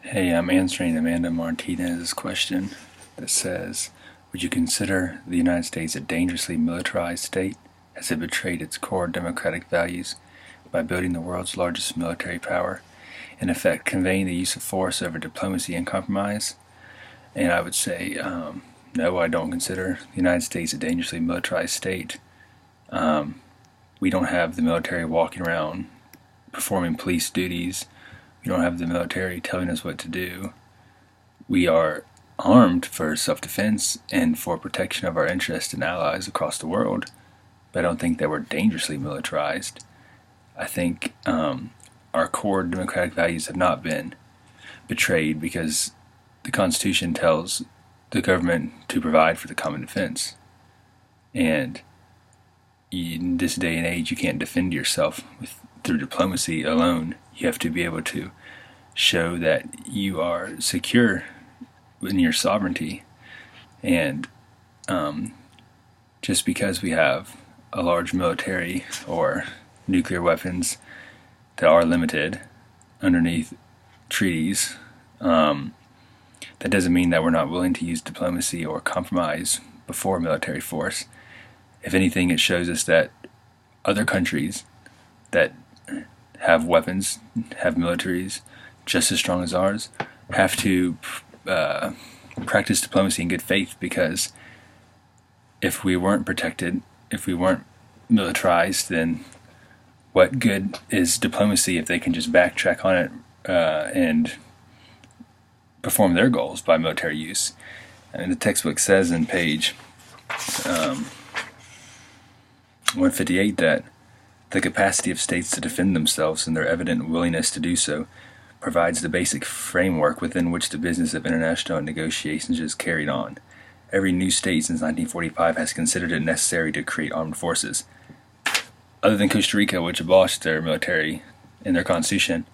Hey, I'm answering Amanda Martinez's question that says, would you consider the United States a dangerously militarized state as it betrayed its core democratic values by building the world's largest military power, in effect conveying the use of force over diplomacy and compromise? And I would say, no, I don't consider the United States a dangerously militarized state. We don't have the military walking around performing police duties. We don't have the military telling us what to do. We are armed for self-defense and for protection of our interests and allies across the world, but I don't think that we're dangerously militarized. I think our core democratic values have not been betrayed because the Constitution tells the government to provide for the common defense. And in this day and age, you can't defend yourself through diplomacy alone. You have to be able to show that you are secure in your sovereignty. And just because we have a large military or nuclear weapons that are limited underneath treaties, that doesn't mean that we're not willing to use diplomacy or compromise before military force. If anything, it shows us that other countries that have weapons, have militaries just as strong as ours, have to practice diplomacy in good faith, because if we weren't protected, if we weren't militarized, then what good is diplomacy if they can just backtrack on it and perform their goals by military use? And the textbook says in page 158 that the capacity of states to defend themselves and their evident willingness to do so provides the basic framework within which the business of international negotiations is carried on. Every new state since 1945 has considered it necessary to create armed forces. Other than Costa Rica, which abolished their military in their constitution,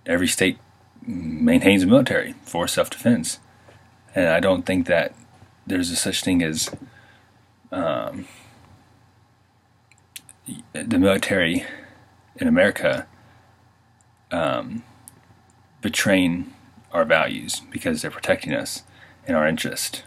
every state maintains a military for self-defense. And I don't think that there's a such thing as the military in America betraying our values because they're protecting us in our interest.